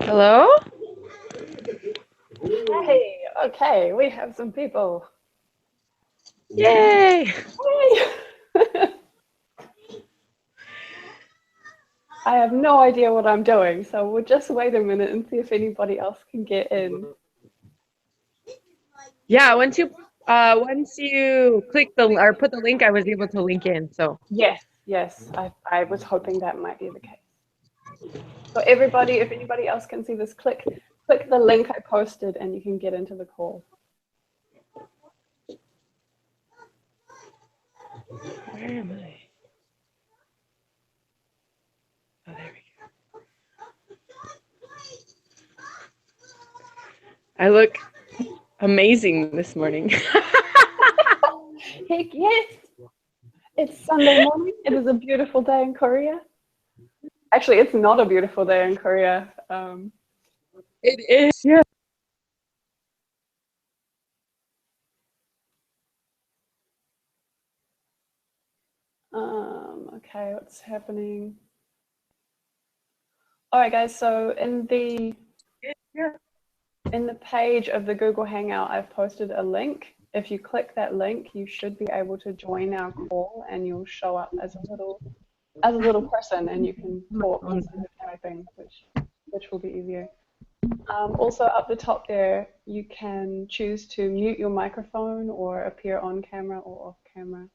Hello? Hey, okay, we have some people. Yay! Yay! I have no idea what I'm doing, so we'll just wait a minute and see if anybody else can get in. Yeah, once you click the or put the link, I was able to link in. So Yes, I was hoping that might be the case. So everybody, if anybody else can see this, click the link I posted and you can get into the call. where am I? Oh, there we go. I look amazing this morning. Heck yes! It's Sunday morning. It is a beautiful day in Korea. Actually, it's not a beautiful day in Korea. It is. Yeah. Okay, what's happening? All right, guys. So in the page of the Google Hangout, I've posted a link. If you click that link, you should be able to join our call, and you'll show up as a little person, and you can talk instead of typing, which will be easier. Also, up the top there, you can choose to mute your microphone or appear on camera or off camera,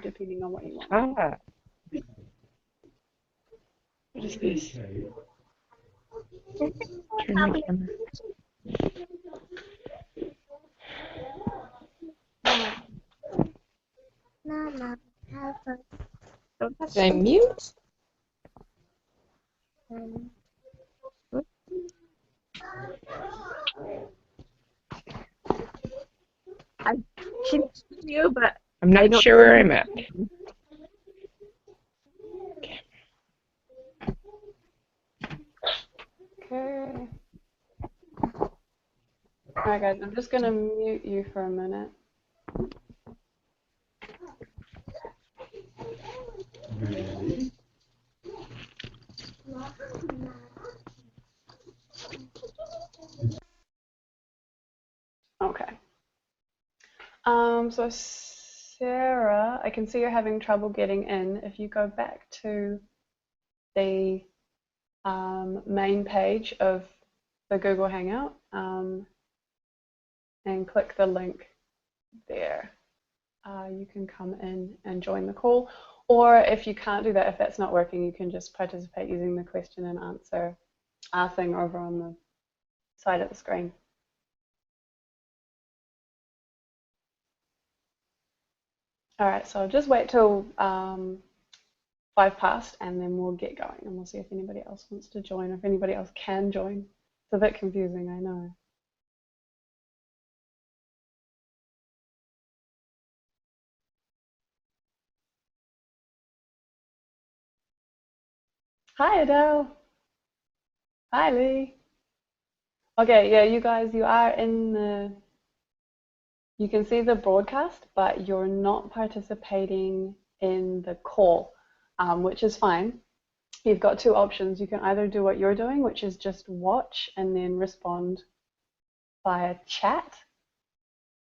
depending on what you want. Ah. What is this? Turn my camera. Mama, Did I mute? I can see you, but I'm not sure where I'm at. Okay. All right, guys, I'm just going to mute you for a minute. Okay. So Sarah, I can see you're having trouble getting in. If you go back to the main page of the Google Hangout and click the link there, you can come in and join the call. Or if you can't do that, if that's not working, you can just participate using the question and answer thing over on the side of the screen. All right, so just wait till 5 past and then we'll get going and we'll see if anybody else wants to join or if anybody else can join. It's a bit confusing, I know. Hi, Adele. Hi, Lee. Okay, yeah, you guys, you are in the, you can see the broadcast, but you're not participating in the call, which is fine. You've got two options. You can either do what you're doing, which is just watch and then respond via chat.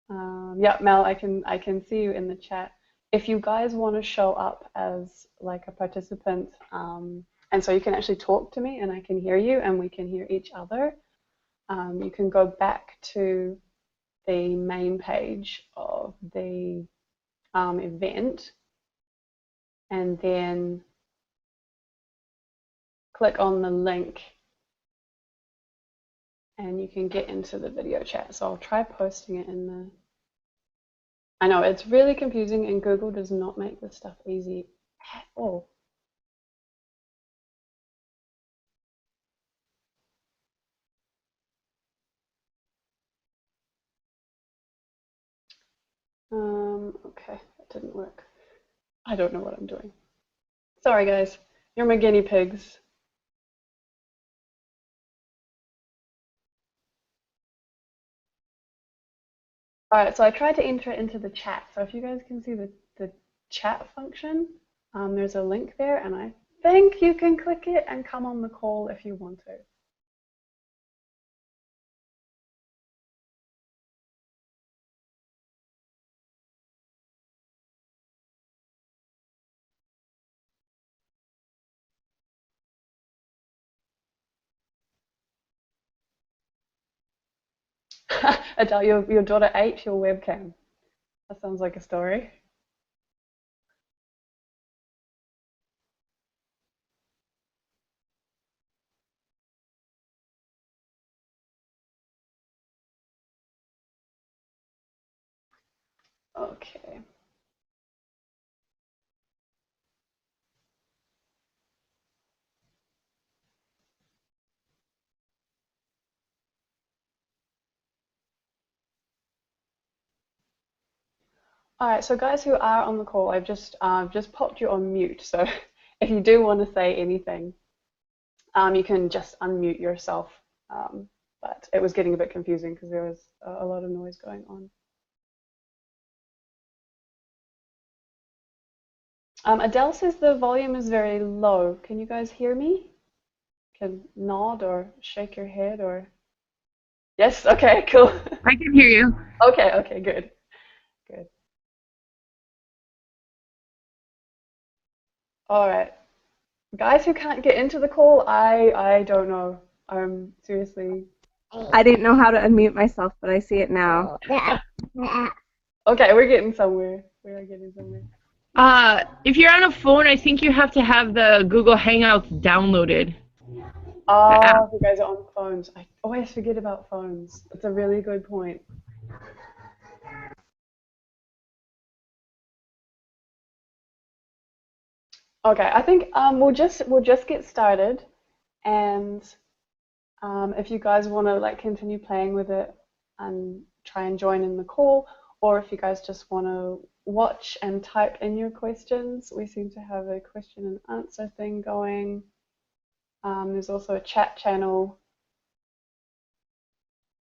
Yeah, Mel, I can see you in the chat. If you guys want to show up as like a participant, and so you can actually talk to me and I can hear you and we can hear each other, you can go back to the main page of the event and then click on the link and you can get into the video chat. So I'll try posting it in the, I know it's really confusing and Google does not make this stuff easy at all. Okay, that didn't work. I don't know what I'm doing. Sorry guys, you're my guinea pigs. All right, so I tried to enter it into the chat. So if you guys can see the chat function. There's a link there, and I think you can click it and come on the call if you want to. Adele, your daughter ate your webcam. That sounds like a story. Okay. All right, so guys who are on the call, I've just popped you on mute. So if you do want to say anything, you can just unmute yourself. But it was getting a bit confusing because there was a lot of noise going on. Adele says the volume is very low. Can you guys hear me? Can nod or shake your head or yes? Okay, cool. I can hear you. Okay, good, good. All right, guys who can't get into the call, I don't know. Seriously. I didn't know how to unmute myself, but I see it now. Okay, we're getting somewhere. We are getting somewhere. If you're on a phone, I think you have to have the Google Hangouts downloaded. Oh, you guys are on phones. I always forget about phones. It's a really good point. Okay, I think we'll just get started, and if you guys want to like continue playing with it and try and join in the call, or if you guys just want to watch and type in your questions, we seem to have a question and answer thing going. There's also a chat channel.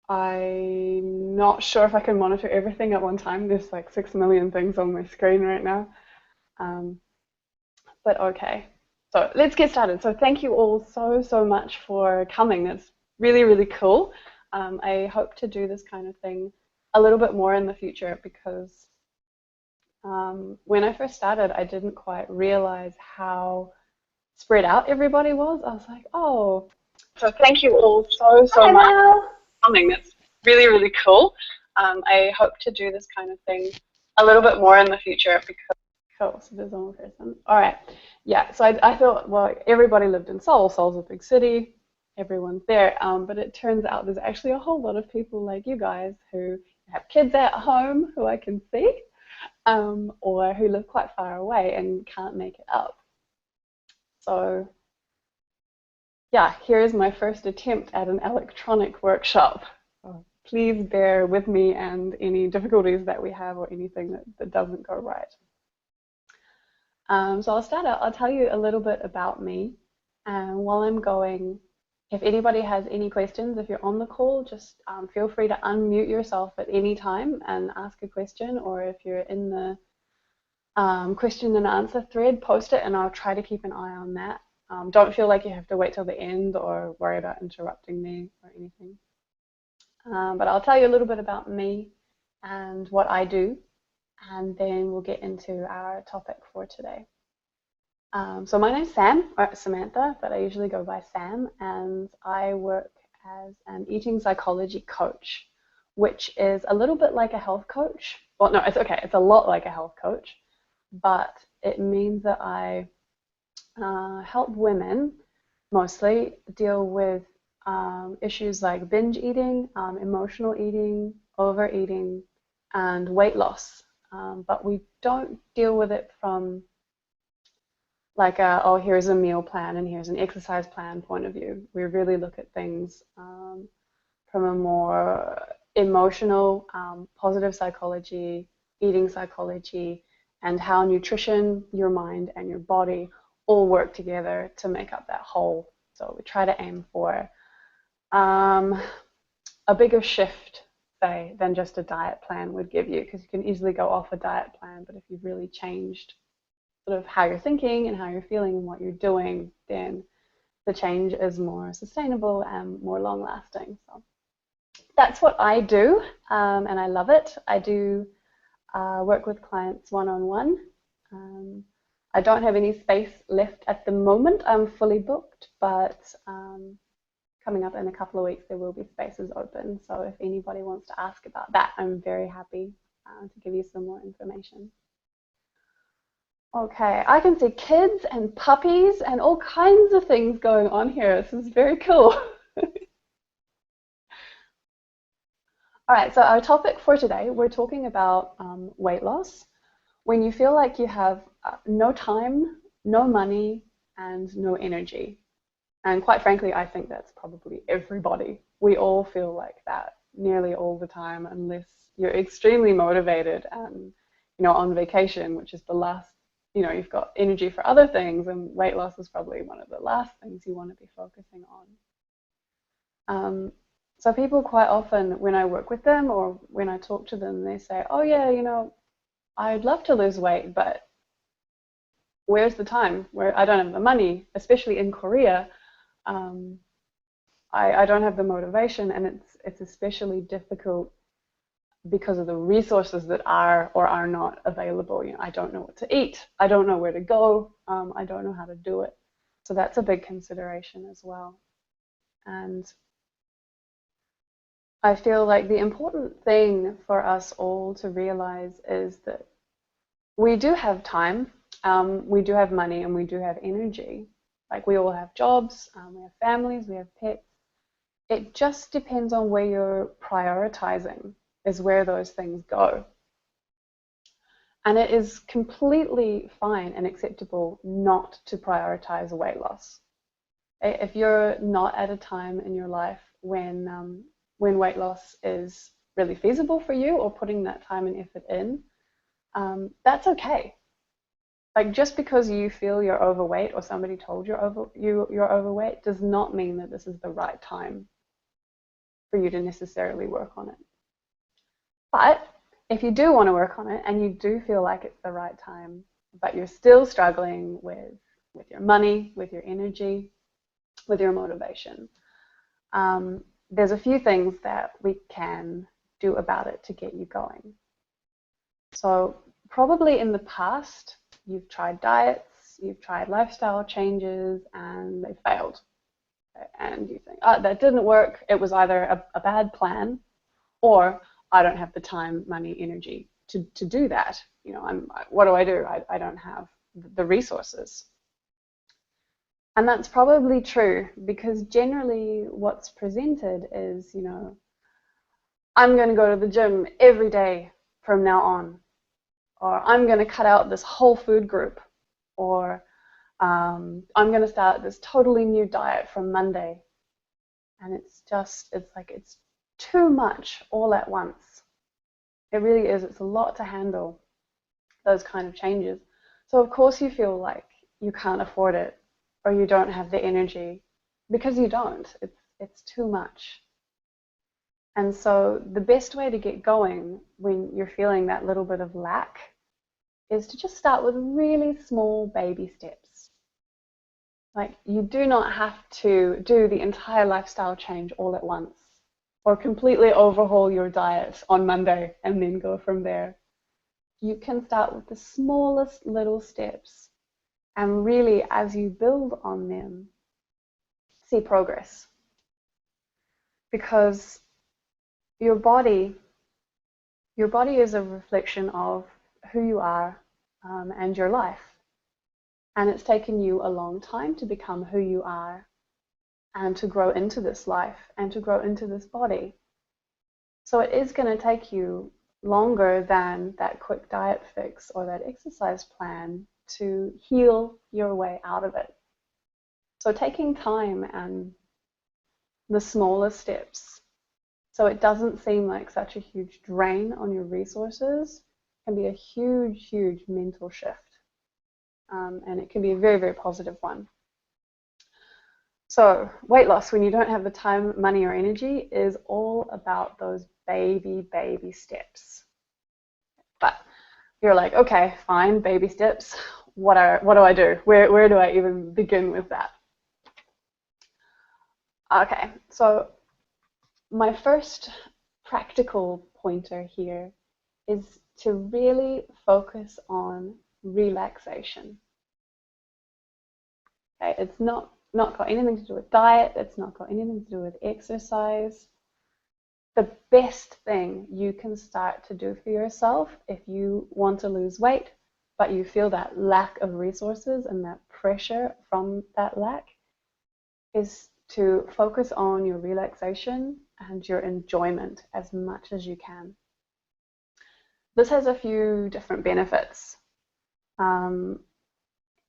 I'm not sure if I can monitor everything at one time. There's like 6 million things on my screen right now. But okay, so let's get started. So thank you all so much for coming. That's really, really cool. I hope to do this kind of thing a little bit more in the future because when I first started, I didn't quite realize how spread out everybody was. I was like, oh, so thank you all so much for coming. That's really, really cool. I hope to do this kind of thing a little bit more in the future because cool, so there's one more person. All right, yeah, so I thought, well, everybody lived in Seoul. Seoul's a big city, everyone's there, but it turns out there's actually a whole lot of people like you guys who have kids at home who I can see, or who live quite far away and can't make it up. So yeah, here is my first attempt at an electronic workshop. So please bear with me and any difficulties that we have or anything that doesn't go right. So I'll start out, I'll tell you a little bit about me. And while I'm going, if anybody has any questions, if you're on the call, just feel free to unmute yourself at any time and ask a question, or if you're in the question and answer thread, post it and I'll try to keep an eye on that. Don't feel like you have to wait till the end or worry about interrupting me or anything. But I'll tell you a little bit about me and what I do, and then we'll get into our topic for today. So my name's Sam, or Samantha, but I usually go by Sam, and I work as an eating psychology coach, which is a little bit like a health coach. Well, no, it's okay, it's a lot like a health coach, but it means that I help women mostly deal with issues like binge eating, emotional eating, overeating, and weight loss. But we don't deal with it from like oh, here's a meal plan and here's an exercise plan point of view. We really look at things from a more emotional, positive psychology, eating psychology, and how nutrition, your mind, and your body all work together to make up that whole. So we try to aim for a bigger shift say, than just a diet plan would give you, because you can easily go off a diet plan, but if you've really changed sort of how you're thinking and how you're feeling and what you're doing, then the change is more sustainable and more long lasting. So that's what I do, and I love it. I do work with clients one-on-one. I don't have any space left at the moment. I'm fully booked, but coming up in a couple of weeks, there will be spaces open. So if anybody wants to ask about that, I'm very happy to give you some more information. Okay, I can see kids and puppies and all kinds of things going on here. This is very cool. All right, so our topic for today, we're talking about weight loss. When you feel like you have no time, no money, and no energy. And quite frankly, I think that's probably everybody. We all feel like that nearly all the time, unless you're extremely motivated and, you know, on vacation, which is the last, you know, you've got energy for other things, and weight loss is probably one of the last things you want to be focusing on. So people quite often, when I work with them or when I talk to them, they say, oh yeah, you know, I'd love to lose weight, but where's the time? Where I don't have the money, especially in Korea. I don't have the motivation, and it's especially difficult because of the resources that are or are not available. You know, I don't know what to eat. I don't know where to go. I don't know how to do it. So that's a big consideration as well. And I feel like the important thing for us all to realize is that we do have time, we do have money, and we do have energy. Like, we all have jobs, we have families, we have pets. It just depends on where you're prioritizing, is where those things go. And it is completely fine and acceptable not to prioritize weight loss. If you're not at a time in your life when weight loss is really feasible for you, or putting that time and effort in, that's okay. Like, just because you feel you're overweight or somebody told you're overweight does not mean that this is the right time for you to necessarily work on it. But if you do want to work on it and you do feel like it's the right time, but you're still struggling with your money, with your energy, with your motivation, there's a few things that we can do about it to get you going. So probably in the past, you've tried diets, you've tried lifestyle changes, and they failed. And you think, oh, that didn't work. It was either a bad plan, or I don't have the time, money, energy to do that. You know, what do? I don't have the resources. And that's probably true, because generally what's presented is, you know, I'm going to go to the gym every day from now on, or I'm going to cut out this whole food group, or I'm going to start this totally new diet from Monday. And it's like it's too much all at once. It really is. It's a lot to handle, those kind of changes. So of course you feel like you can't afford it, or you don't have the energy, because you don't. It's too much. And so the best way to get going when you're feeling that little bit of lack is to just start with really small baby steps. Like, you do not have to do the entire lifestyle change all at once, or completely overhaul your diet on Monday and then go from there. You can start with the smallest little steps, and really, as you build on them, see progress. Because your body is a reflection of who you are and your life. And it's taken you a long time to become who you are, and to grow into this life, and to grow into this body. So it is going to take you longer than that quick diet fix or that exercise plan to heal your way out of it. So taking time and the smallest steps, so it doesn't seem like such a huge drain on your resources, can be a huge, huge mental shift. And it can be a very, very positive one. So weight loss, when you don't have the time, money, or energy, is all about those baby steps. But you're like, okay, fine, baby steps. What do I do? Where do I even begin with that? Okay, so my first practical pointer here is to really focus on relaxation. Okay, it's not got anything to do with diet, it's not got anything to do with exercise. The best thing you can start to do for yourself if you want to lose weight, but you feel that lack of resources and that pressure from that lack, is to focus on your relaxation and your enjoyment as much as you can. This has a few different benefits.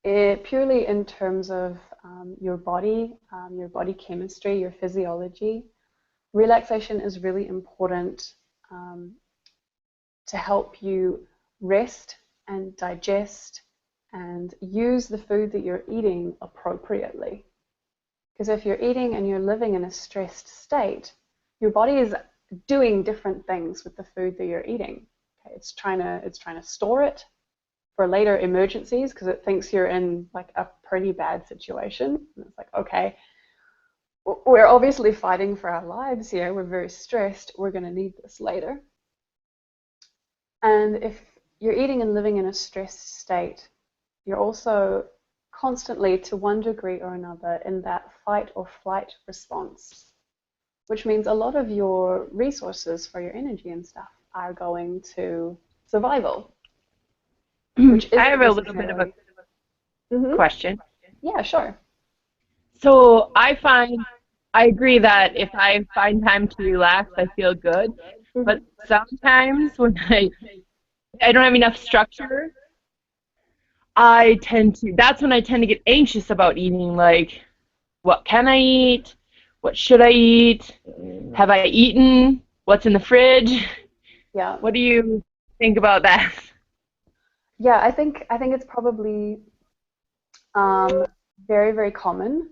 Purely in terms of your body chemistry, your physiology, relaxation is really important to help you rest and digest and use the food that you're eating appropriately. Because if you're eating and you're living in a stressed state, your body is doing different things with the food that you're eating. Okay, it's trying to store it for later emergencies because it thinks you're in like a pretty bad situation. And it's like, okay, we're obviously fighting for our lives here. We're very stressed. We're going to need this later. And if you're eating and living in a stressed state, you're also constantly, to one degree or another, in that fight or flight response, which means a lot of your resources for your energy and stuff are going to survival, which I isn't have a little bit of a necessarily. question. Yeah, sure. So I agree that if I find time to relax, I feel good. But sometimes when I don't have enough structure, that's when I tend to get anxious about eating. Like, what can I eat? What should I eat? Have I eaten? What's in the fridge? Yeah. What do you think about that? Yeah, I think it's probably very, very common.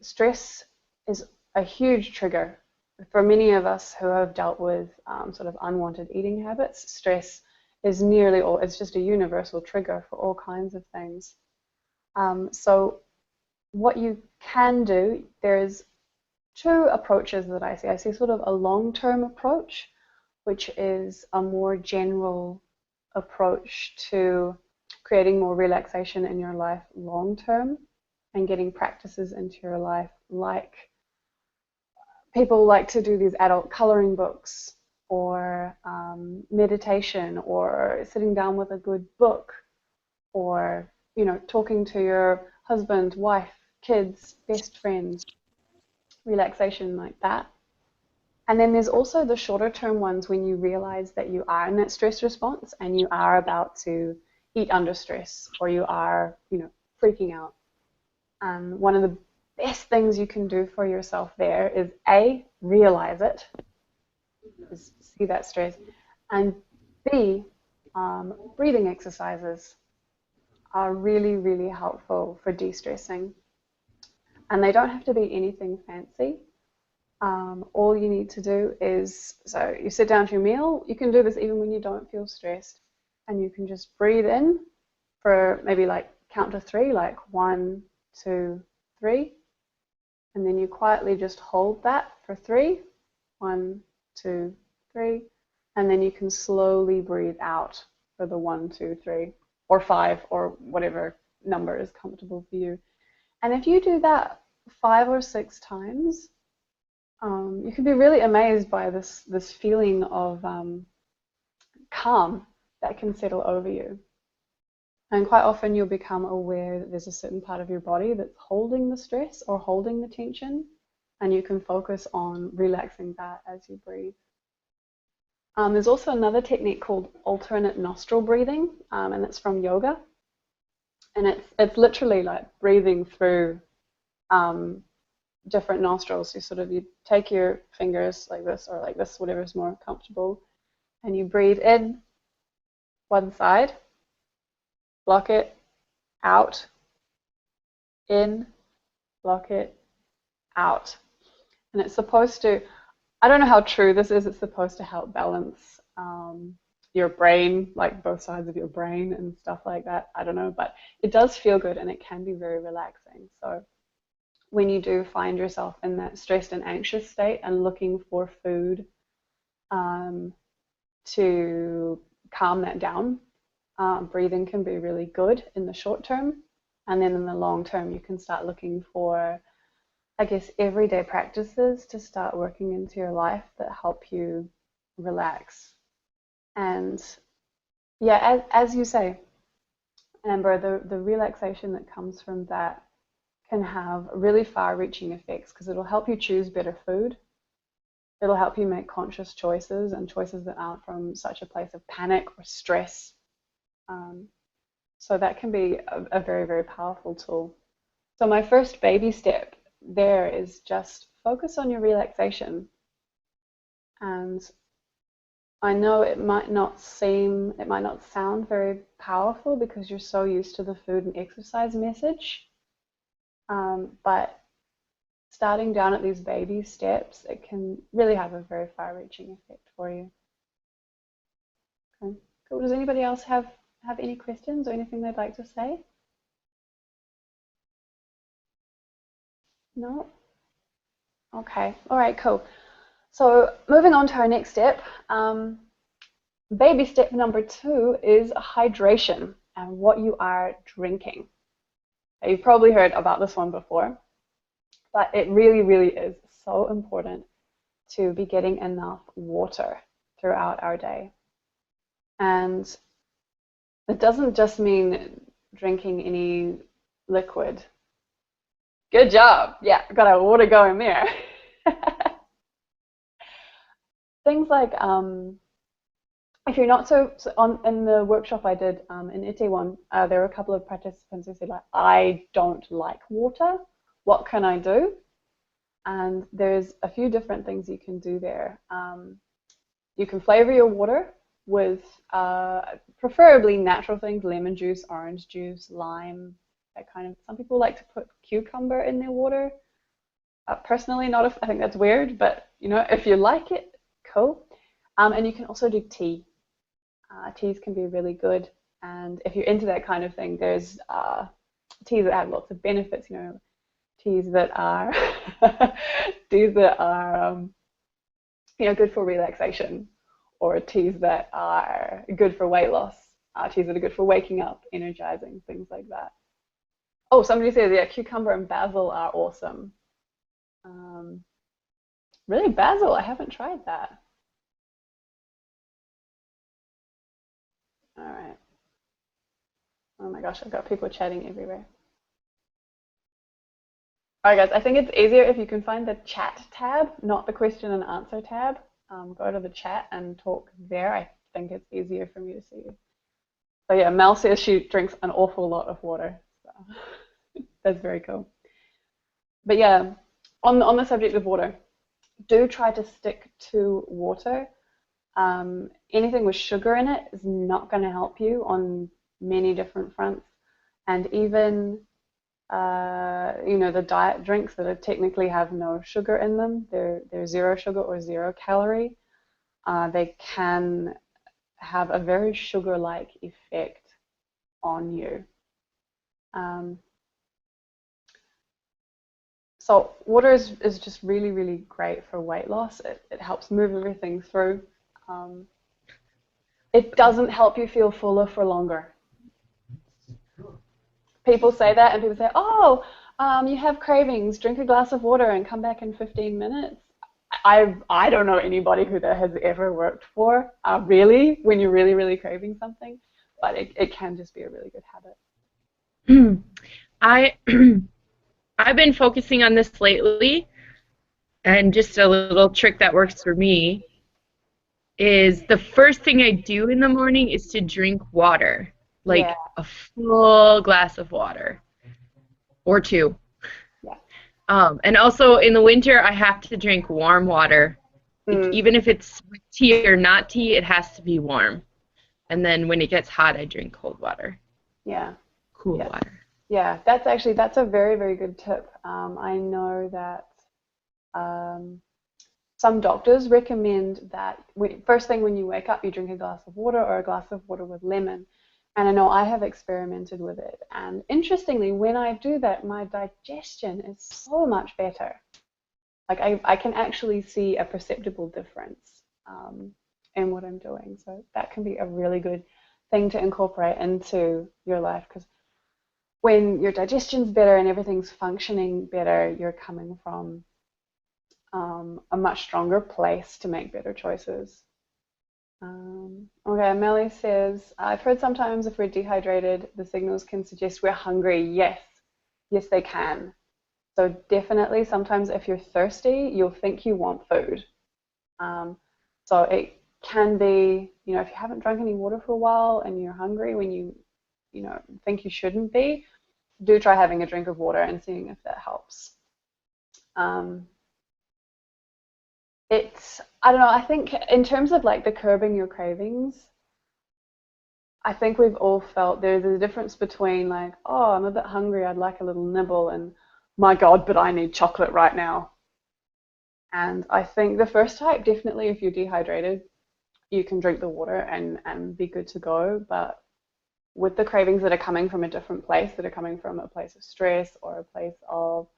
Stress is a huge trigger for many of us who have dealt with sort of unwanted eating habits. Stress is it's just a universal trigger for all kinds of things. So what you can do, there's two approaches that I see. I see sort of a long-term approach, which is a more general approach to creating more relaxation in your life long-term and getting practices into your life, like people like to do these adult coloring books or meditation or sitting down with a good book or talking to your husband, wife, kids, best friends, relaxation like that. And then there's also the shorter term ones when you realize that you are in that stress response and you are about to eat under stress or you are freaking out. One of the best things you can do for yourself there is A, realize it, is see that stress, and B, breathing exercises are really, really helpful for de-stressing. And they don't have to be anything fancy. All you need to do is, so you sit down to your meal, you can do this even when you don't feel stressed, and you can just breathe in for maybe like count to 3, like 1, 2, 3, and then you quietly just hold that for 3, 1, 2, 3, and then you can slowly breathe out for the 1, 2, 3, or 5, or whatever number is comfortable for you. And if you do that 5 or 6 times, you can be really amazed by this feeling of calm that can settle over you. And quite often you'll become aware that there's a certain part of your body that's holding the stress or holding the tension, and you can focus on relaxing that as you breathe. There's also another technique called alternate nostril breathing, and it's from yoga. And it's literally like breathing through different nostrils. You take your fingers like this or like this, whatever's more comfortable, and you breathe in one side, block it, out, in, block it, out. And it's supposed to I don't know how true this is. It's supposed to help balance your brain, like both sides of your brain and stuff like that. I don't know, but it does feel good and it can be very relaxing. So when you do find yourself in that stressed and anxious state and looking for food um, to calm that down, breathing can be really good in the short term. And then in the long term, you can start looking for, I guess, everyday practices to start working into your life that help you relax. And yeah, as you say, Amber, the relaxation that comes from that can have really far-reaching effects because it'll help you choose better food. It'll help you make conscious choices and choices that aren't from such a place of panic or stress. Um, so that can be a very, very powerful tool. So my first baby step there is just focus on your relaxation. And I know it might not sound very powerful because you're so used to the food and exercise message. But starting down at these baby steps, it can really have a very far-reaching effect for you. Okay. Cool. Does anybody else have any questions or anything they'd like to say? No? Okay. All right, cool. So moving on to our next step, baby step number 2 is hydration and what you are drinking. Now, you've probably heard about this one before, but it really, really is so important to be getting enough water throughout our day. And it doesn't just mean drinking any liquid. Good job. Yeah, got our water going there. Things like if you're not so on in the workshop I did in Itaewon, there were a couple of participants who said like, I don't like water. What can I do? And there's a few different things you can do there. You can flavor your water with preferably natural things, lemon juice, orange juice, lime, that kind of. Some people like to put cucumber in their water. Personally, not if I think that's weird, but you know, if you like it, cool. And you can also do tea. Teas can be really good, and if you're into that kind of thing, there's teas that have lots of benefits. You know, teas that are you know, good for relaxation, or teas that are good for weight loss, teas that are good for waking up, energizing, things like that. Oh, somebody says, yeah, cucumber and basil are awesome. Really, basil? I haven't tried that. All right. Oh my gosh, I've got people chatting everywhere. All right, guys, I think it's easier if you can find the chat tab, not the question and answer tab. Go to the chat and talk there. I think it's easier for me to see you. So yeah, Mel says she drinks an awful lot of water. So that's very cool. But yeah, on the subject of water, do try to stick to water. Anything with sugar in it is not going to help you on many different fronts. And even you know, the diet drinks that are technically have no sugar in them, they're zero sugar or 0 calorie. They can have a very sugar-like effect on you. So water is just really, really great for weight loss. It helps move everything through. It doesn't help you feel fuller for longer. People say that, and people say, oh, you have cravings, drink a glass of water and come back in 15 minutes. I don't know anybody who that has ever worked for, really, when you're really, really craving something, but it can just be a really good habit. I I've been focusing on this lately, and just a little trick that works for me is the first thing I do in the morning is to drink water, Yeah, like a full glass of water or 2. yeah. And also in the winter, I have to drink warm water. Like, Mm, even if it's tea or not tea, it has to be warm. And then when it gets hot, I drink cold water, yeah, cool yeah. water. Yeah, that's a very, very good tip. I know that some doctors recommend that first thing when you wake up, you drink a glass of water or a glass of water with lemon. And I know I have experimented with it. And interestingly, when I do that, my digestion is so much better. Like I can actually see a perceptible difference in what I'm doing. So that can be a really good thing to incorporate into your life, because when your digestion's better and everything's functioning better, you're coming from a much stronger place to make better choices. Okay, Melly says, I've heard sometimes if we're dehydrated, the signals can suggest we're hungry. Yes, yes, they can. So definitely sometimes if you're thirsty, you'll think you want food. So it can be, if you haven't drunk any water for a while and you're hungry when you think you shouldn't be, do try having a drink of water and seeing if that helps. I don't know, I think in terms of like the curbing your cravings, I think we've all felt there's a difference between like, oh, I'm a bit hungry, I'd like a little nibble, and my God, but I need chocolate right now. And I think the first type, definitely if you're dehydrated, you can drink the water and be good to go. But with the cravings that are coming from a different place, that are coming from a place of stress or a place of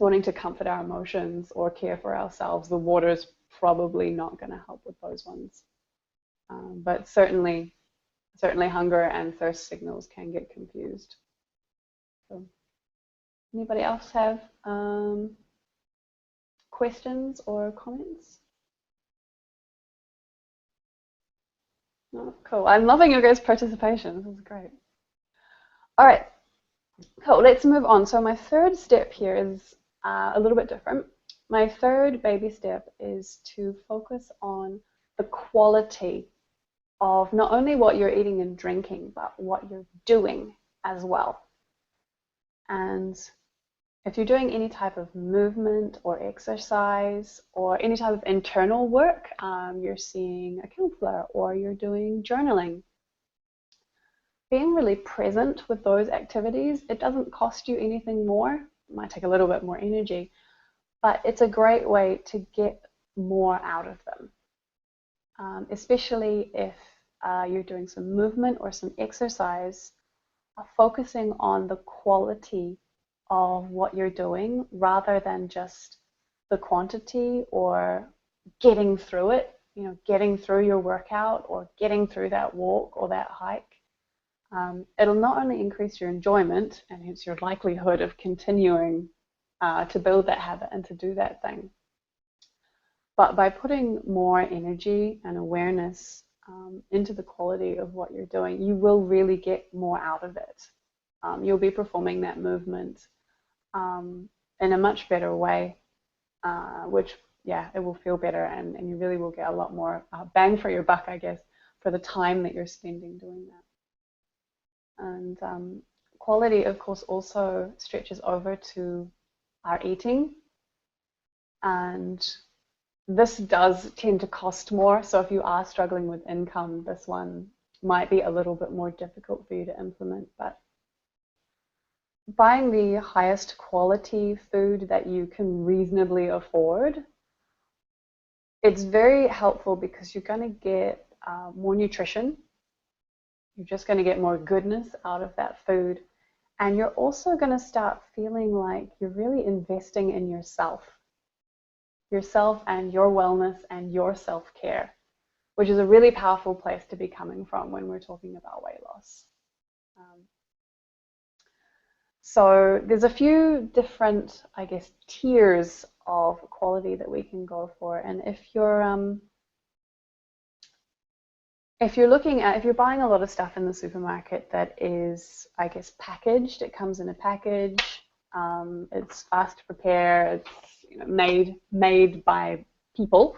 wanting to comfort our emotions or care for ourselves, the water is probably not going to help with those ones. But certainly hunger and thirst signals can get confused. So, anybody else have questions or comments? No? Cool. I'm loving your guys' participation. This is great. All right. Cool. Let's move on. So my third step here is a little bit different. My third baby step is to focus on the quality of not only what you're eating and drinking, but what you're doing as well. And if you're doing any type of movement or exercise or any type of internal work, you're seeing a counselor or you're doing journaling, being really present with those activities, it doesn't cost you anything more. It might take a little bit more energy, but it's a great way to get more out of them, especially if you're doing some movement or some exercise, focusing on the quality of what you're doing rather than just the quantity or getting through it, getting through your workout or getting through that walk or that hike. It'll not only increase your enjoyment and hence your likelihood of continuing to build that habit and to do that thing, but by putting more energy and awareness into the quality of what you're doing, you will really get more out of it. You'll be performing that movement in a much better way, which, yeah, it will feel better and you really will get a lot more bang for your buck, I guess, for the time that you're spending doing that. And quality, of course, also stretches over to our eating. And this does tend to cost more. So if you are struggling with income, this one might be a little bit more difficult for you to implement. But buying the highest quality food that you can reasonably afford, it's very helpful because you're going to get more nutrition. You're just going to get more goodness out of that food. And you're also going to start feeling like you're really investing in yourself and your wellness and your self-care, which is a really powerful place to be coming from when we're talking about weight loss. So there's a few different, I guess, tiers of quality that we can go for. And if you're buying a lot of stuff in the supermarket that is, I guess, packaged, it comes in a package, it's fast to prepare, it's made by people,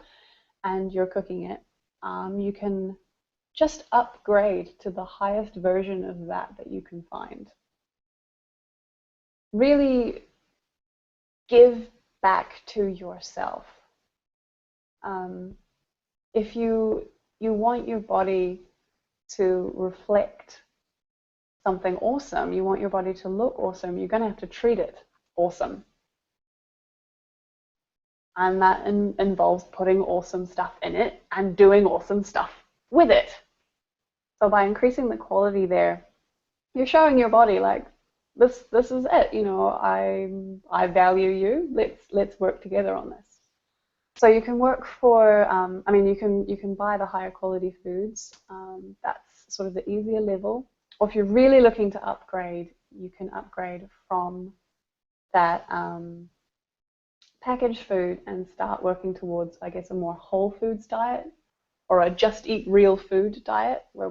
and you're cooking it, you can just upgrade to the highest version of that you can find. Really give back to yourself. If you want your body to reflect something awesome, you want your body to look awesome, you're going to have to treat it awesome. and that involves putting awesome stuff in it and doing awesome stuff with it. So by increasing the quality there, you're showing your body like this is it. You know, I value you. Let's work together on this. So you can work for, I mean, you can buy the higher quality foods. That's sort of the easier level. Or if you're really looking to upgrade, you can upgrade from that packaged food and start working towards, I guess, a more whole foods diet or a just eat real food diet, where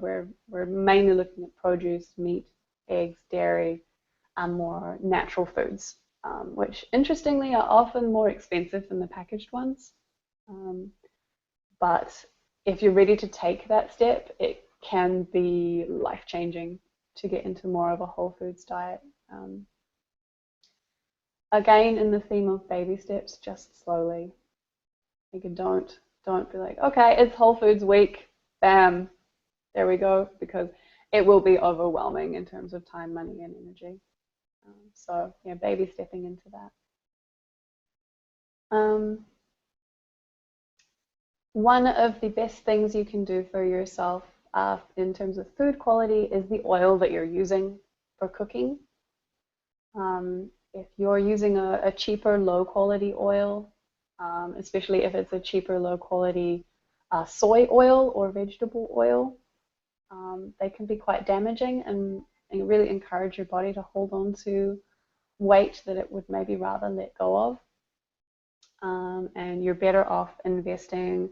we're mainly looking at produce, meat, eggs, dairy, and more natural foods, which interestingly are often more expensive than the packaged ones. But if you're ready to take that step, it can be life-changing to get into more of a whole foods diet. Again, in the theme of baby steps, just slowly. Like, don't be like, okay, it's Whole Foods week, bam, there we go, because it will be overwhelming in terms of time, money, and energy. So yeah, baby stepping into that. One of the best things you can do for yourself in terms of food quality is the oil that you're using for cooking. If you're using a cheaper, low quality oil, especially if it's a cheaper, low quality soy oil or vegetable oil, they can be quite damaging and really encourage your body to hold on to weight that it would maybe rather let go of. And you're better off investing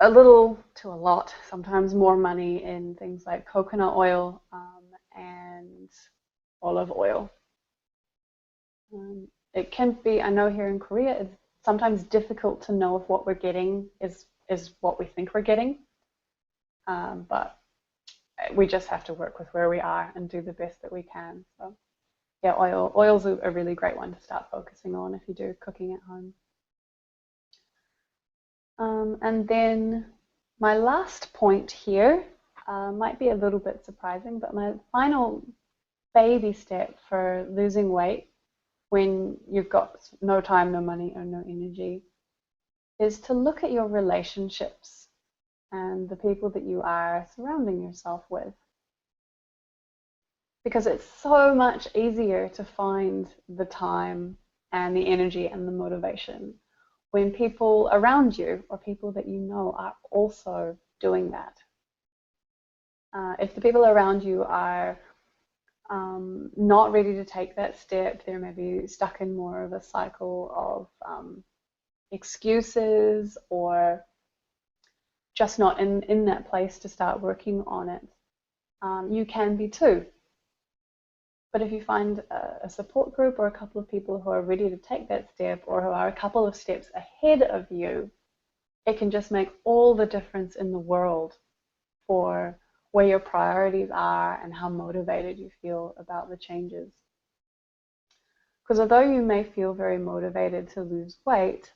a little to a lot, sometimes more money in things like coconut oil and olive oil. It can be, I know here in Korea, it's sometimes difficult to know if what we're getting is what we think we're getting. But we just have to work with where we are and do the best that we can. So yeah, oil's a really great one to start focusing on if you do cooking at home. And then my last point here might be a little bit surprising, but my final baby step for losing weight when you've got no time, no money, or no energy is to look at your relationships and the people that you are surrounding yourself with. Because it's so much easier to find the time and the energy and the motivation when people around you or people that you know are also doing that. If the people around you are not ready to take that step, they're maybe stuck in more of a cycle of excuses or just not in that place to start working on it, you can be too. But if you find a support group or a couple of people who are ready to take that step or who are a couple of steps ahead of you, it can just make all the difference in the world for where your priorities are and how motivated you feel about the changes. Because although you may feel very motivated to lose weight,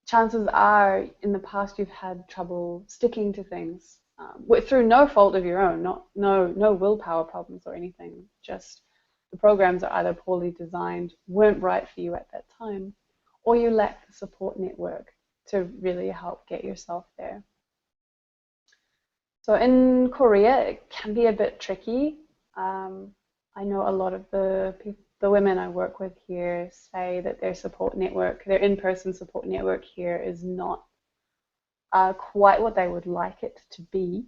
chances are in the past you've had trouble sticking to things through no fault of your own, no willpower problems or anything, just the programs are either poorly designed, weren't right for you at that time, or you lack the support network to really help get yourself there. So in Korea, it can be a bit tricky. I know a lot of the women I work with here say that their support network, their in-person support network here is not quite what they would like it to be.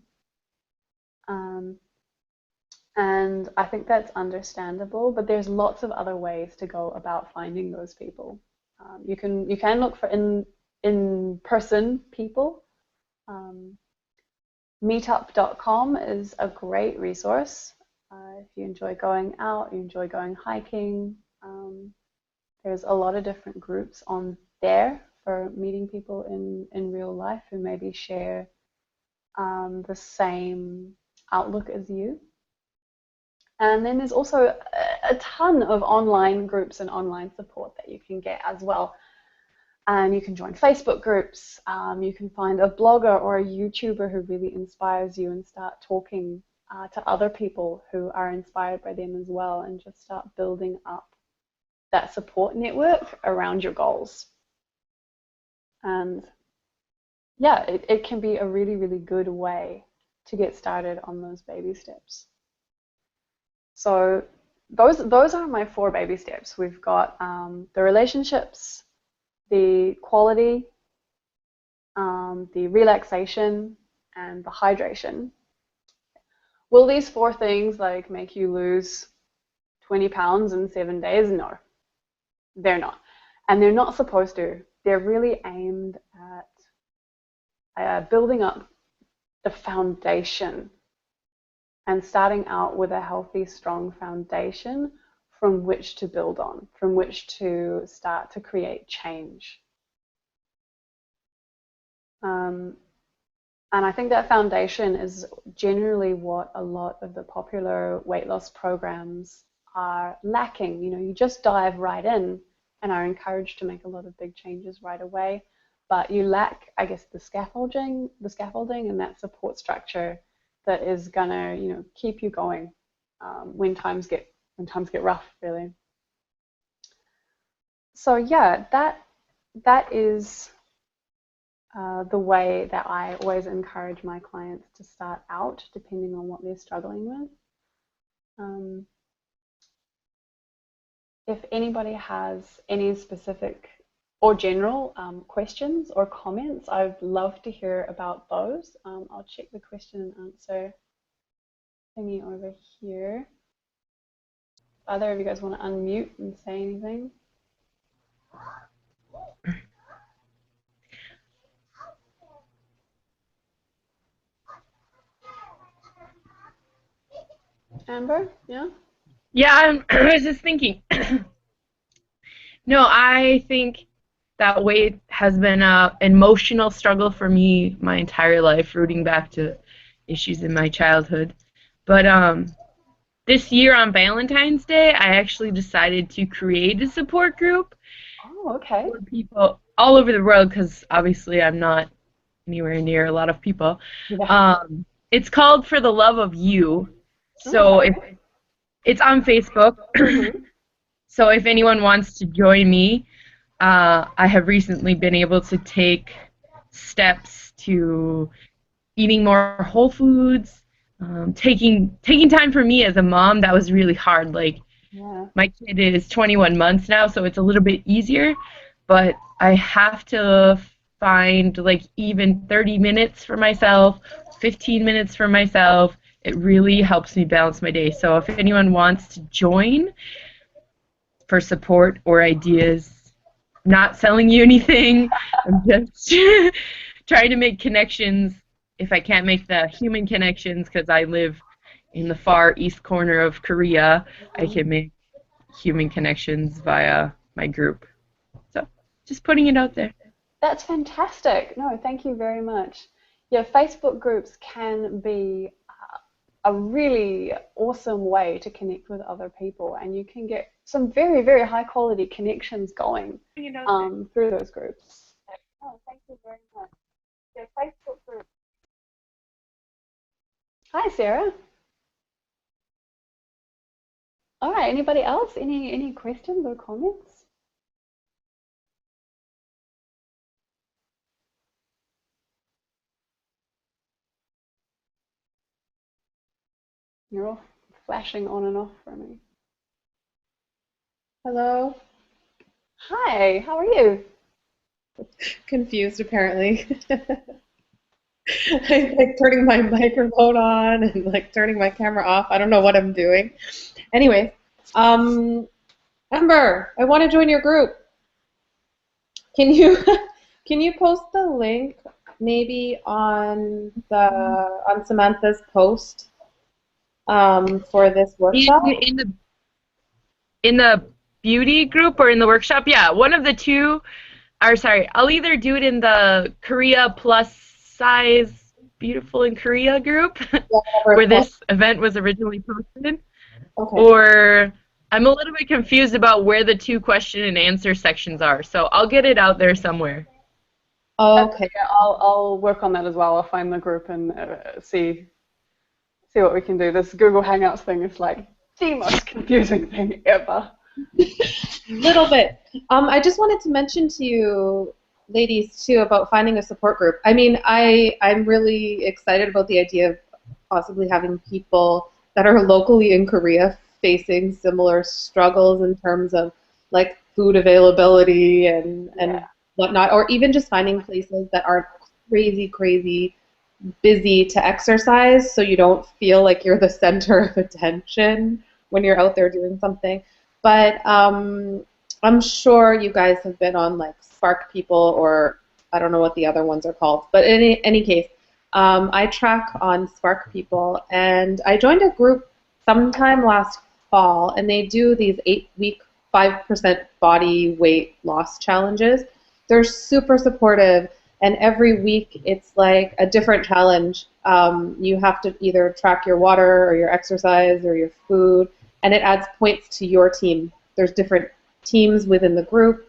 And I think that's understandable, but there's lots of other ways to go about finding those people. You can look for in-person people. Meetup.com is a great resource. If you enjoy going out, you enjoy going hiking, there's a lot of different groups on there for meeting people in real life who maybe share the same outlook as you. And then there's also a ton of online groups and online support that you can get as well. And you can join Facebook groups. You can find a blogger or a YouTuber who really inspires you and start talking to other people who are inspired by them as well, and just start building up that support network around your goals. And yeah, it can be a really, really good way to get started on those baby steps. So those are my 4 baby steps. We've got the relationships, the quality, the relaxation, and the hydration. Will these 4 things like make you lose 20 pounds in 7 days? No, they're not. And they're not supposed to. They're really aimed at building up the foundation and starting out with a healthy, strong foundation from which to build on, from which to start to create change. And I think that foundation is generally what a lot of the popular weight loss programs are lacking. You know, you just dive right in and are encouraged to make a lot of big changes right away, but you lack, I guess, the scaffolding and that support structure that is gonna, you know, keep you going when times get rough, really. So yeah, that is the way that I always encourage my clients to start out, depending on what they're struggling with. If anybody has any specific or general questions or comments, I'd love to hear about those. I'll check the question and answer thingy over here. Either of you guys want to unmute and say anything? Amber, yeah? Yeah, I was just thinking. No, I think that weight has been an emotional struggle for me my entire life, rooting back to issues in my childhood. But this year on Valentine's Day, I actually decided to create a support group Oh, okay. for people all over the world because obviously I'm not anywhere near a lot of people. Yeah. It's called For the Love of You. So Okay. if it's on Facebook. Mm-hmm. So if anyone wants to join me, I have recently been able to take steps to eating more whole foods, taking time for me as a mom. That was really hard. Like Yeah. my kid is 21 months now, so it's a little bit easier, but I have to find like even 30 minutes for myself, 15 minutes for myself. It really helps me balance my day. So if anyone wants to join for support or ideas, not selling you anything, I'm just trying to make connections. If I can't make the human connections because I live in the far east corner of Korea, I Mm-hmm. can make human connections via my group. So just putting it out there. That's fantastic. No, thank you very much. Yeah, Facebook groups can be a really awesome way to connect with other people, and you can get some very, very high quality connections going through those groups. Oh, thank you very much. Yeah, Facebook group. Hi, Sarah. All right, anybody else? Any questions or comments? You're all flashing on and off for me. Hello. Hi, how are you? Confused apparently. I'm like turning my microphone on and like turning my camera off. I don't know what I'm doing. Anyway, Amber, I want to join your group. Can you can you post the link maybe on Samantha's post for this workshop? In the beauty group or in the workshop, yeah, one of the two. Or sorry, I'll either do it in the Korea plus size beautiful in Korea group where this event was originally posted, Okay. or I'm a little bit confused about where the 2 question and answer sections are. So I'll get it out there somewhere. Okay. Yeah, I'll work on that as well. I'll find the group and see what we can do. This Google Hangouts thing is like the most confusing thing ever. Little bit. I just wanted to mention to you, ladies, too, about finding a support group. I mean, I'm really excited about the idea of possibly having people that are locally in Korea facing similar struggles in terms of like food availability and Yeah. whatnot, or even just finding places that aren't crazy, crazy busy to exercise so you don't feel like you're the center of attention when you're out there doing something. But I'm sure you guys have been on like Spark People or I don't know what the other ones are called. But in any case, I track on Spark People and I joined a group sometime last fall and they do these 8-week 5% body weight loss challenges. They're super supportive and every week it's like a different challenge. You have to either track your water or your exercise or your food, and it adds points to your team. There's different teams within the group.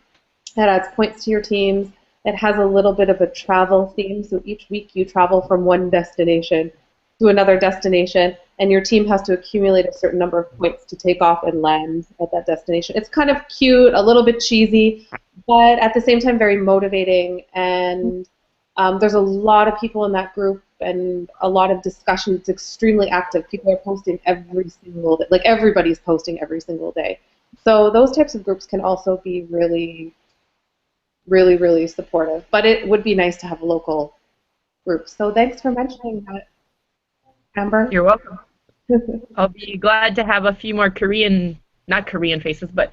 That adds points to your teams. It has a little bit of a travel theme, so each week you travel from one destination to another destination, and your team has to accumulate a certain number of points to take off and land at that destination. It's kind of cute, a little bit cheesy, but at the same time very motivating. And there's a lot of people in that group and a lot of discussion. It's extremely active. People are posting every single day, like everybody's posting every single day. So those types of groups can also be really, really, really supportive. But it would be nice to have a local group. So thanks for mentioning that, Amber. You're welcome. I'll be glad to have a few more not Korean faces, but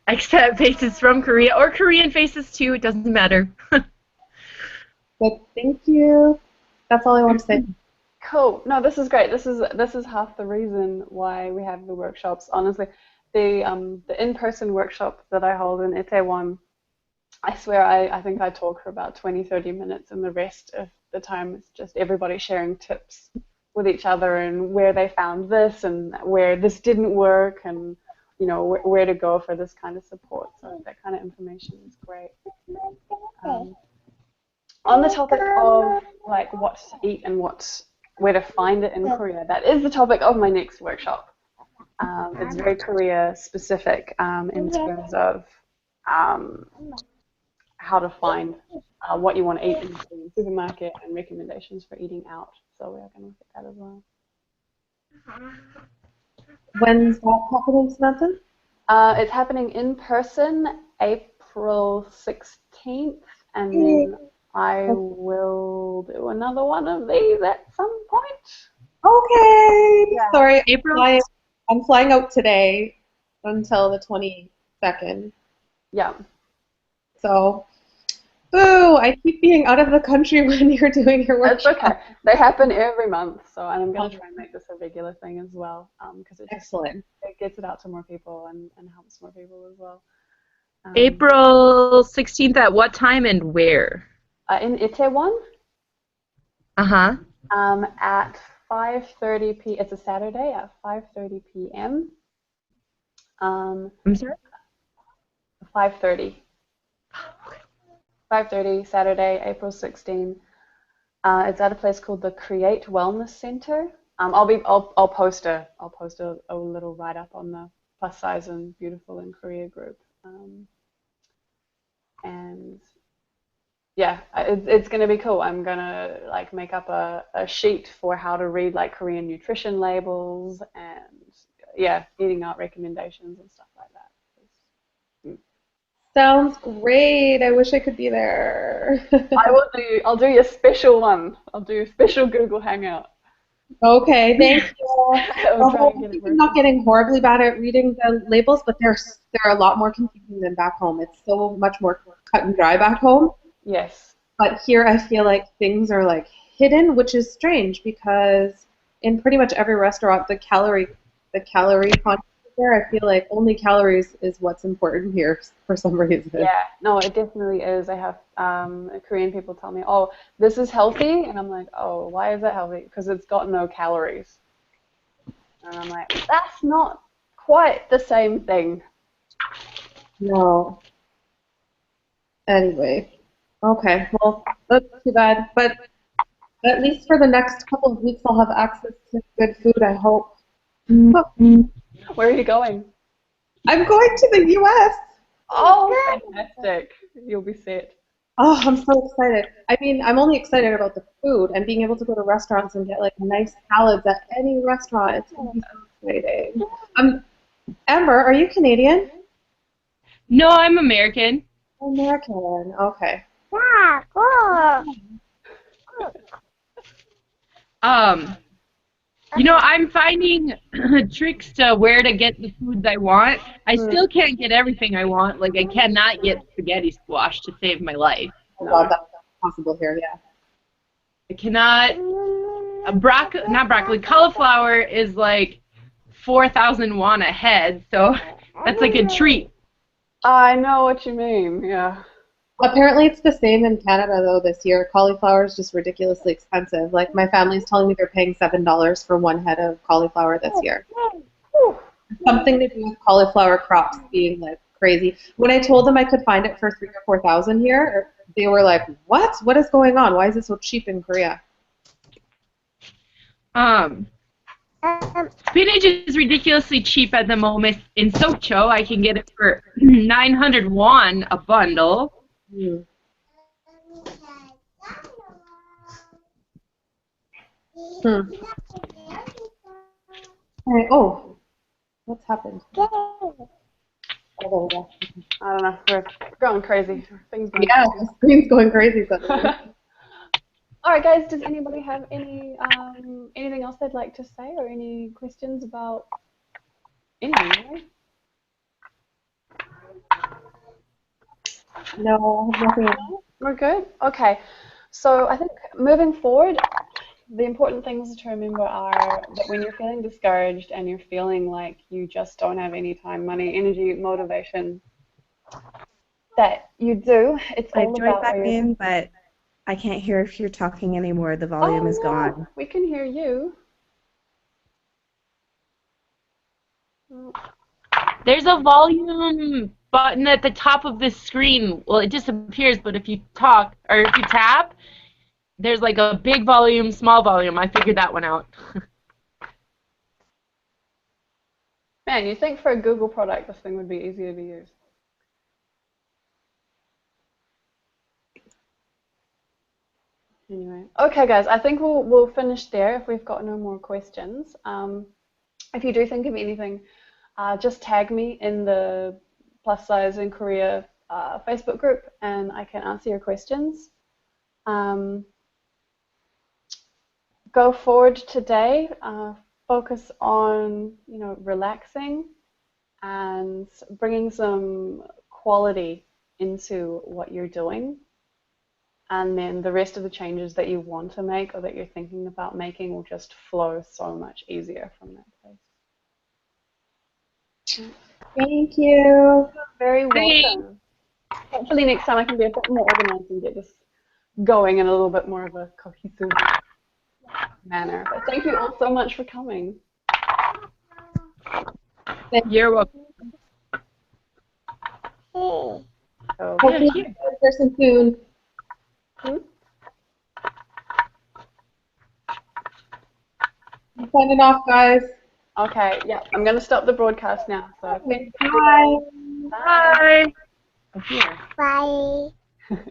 expat faces from Korea or Korean faces too. It doesn't matter. But thank you. That's all I want to say. Cool. No, this is great. This is half the reason why we have the workshops. Honestly, the in-person workshop that I hold in Itaewon, I swear I think I talk for about 20-30 minutes, and the rest of the time it's just everybody sharing tips with each other and where they found this and where this didn't work and where to go for this kind of support. So that kind of information is great. Um, on the topic of like what to eat and where to find it in Korea, that is the topic of my next workshop. It's very Korea specific in terms of how to find what you want to eat in the supermarket and recommendations for eating out. So we are going to look at that as well. When's that happening, Samantha? It's happening in person April 16th, and then I will do another one of these at some point. Okay. Yeah. Sorry, April? I'm flying out today until the 22nd. Yeah. So, boo! I keep being out of the country when you're doing your That's workshop. okay. They happen every month, and I'm going to try and make this a regular thing as well, because Excellent. it gets it out to more people and helps more people as well. April 16th at what time and where? In Itaewon, Uh-huh. at 5:30 p. It's a Saturday at 5:30 p.m. I'm sorry? 5:30. 5:30 Saturday, April 16. It's at a place called the Create Wellness Center. I'll post a little write up on the plus size and beautiful in Korea group. And yeah, it's gonna be cool. I'm gonna like make up a sheet for how to read like Korean nutrition labels and yeah, eating out recommendations and stuff like that. Sounds great. I wish I could be there. I'll do your special one. I'll do a special Google Hangout. Okay, thank you. I'll try and get it I'm not getting horribly bad at reading the labels, but they're a lot more confusing than back home. It's so much more cut and dry back home. Yes. But here I feel like things are like hidden, which is strange because in pretty much every restaurant, the calorie content there, I feel like only calories is what's important here for some reason. Yeah, no, it definitely is. I have Korean people tell me, oh, this is healthy. And I'm like, oh, why is that healthy? Because it's got no calories. And I'm like, that's not quite the same thing. No. Anyway. Okay, well, that's too bad. But at least for the next couple of weeks, I'll have access to good food, I hope. Where are you going? I'm going to the US. Oh, fantastic. You'll be set. Oh, I'm so excited. I mean, I'm only excited about the food and being able to go to restaurants and get like nice salads at any restaurant. It's gonna be so exciting. Amber, are you Canadian? No, I'm American. American. Okay. Um, I'm finding tricks to where to get the foods I want. I still can't get everything I want. Like I cannot get spaghetti squash to save my life. Oh God, that's possible here. Yeah. I cannot. Not broccoli. Cauliflower is like 4,000 won a head, so that's like a treat. I know what you mean. Yeah. Apparently, it's the same in Canada though this year. Cauliflower is just ridiculously expensive. Like my family's telling me they're paying $7 for one head of cauliflower this year. Something to do with cauliflower crops being like crazy. When I told them I could find it for 3,000 or 4,000 here, they were like, "What? What is going on? Why is it so cheap in Korea?" Spinach is ridiculously cheap at the moment. In Socho, I can get it for 900 won a bundle. Hmm. Hmm. Hey, oh, what's happened? Oh, there we go. I don't know. We're going crazy. Things going Yeah, the screen's going crazy suddenly. All right, guys. Does anybody have anything else they'd like to say, or any questions about anything? Really? No, I have nothing else. We're good. Okay. So I think moving forward, the important things to remember are that when you're feeling discouraged and you're feeling like you just don't have any time, money, energy, motivation, that you do. It's I all joined about back where you're. in, but I can't hear if you're talking anymore. The volume is Oh no, gone. we can hear you. There's a volume button at the top of this screen. Well, it disappears, but if you talk or if you tap, there's like a big volume, small volume. I figured that one out. Man, you think for a Google product this thing would be easier to use. Anyway, okay, guys, I think we'll finish there if we've got no more questions. If you do think of anything, just tag me in the Plus Size in Korea Facebook group, and I can answer your questions. Go forward today. Focus on relaxing and bringing some quality into what you're doing. And then the rest of the changes that you want to make or that you're thinking about making will just flow so much easier from that place. Thank you. Very welcome. Hopefully next time I can be a bit more organized and get this going in a little bit more of a cohesive manner. But thank you all so much for coming. You're welcome. So, Hopefully, see you in person soon. I'm signing off, guys. Okay, yeah, I'm going to stop the broadcast now. So, thank you. Bye. Bye. Bye.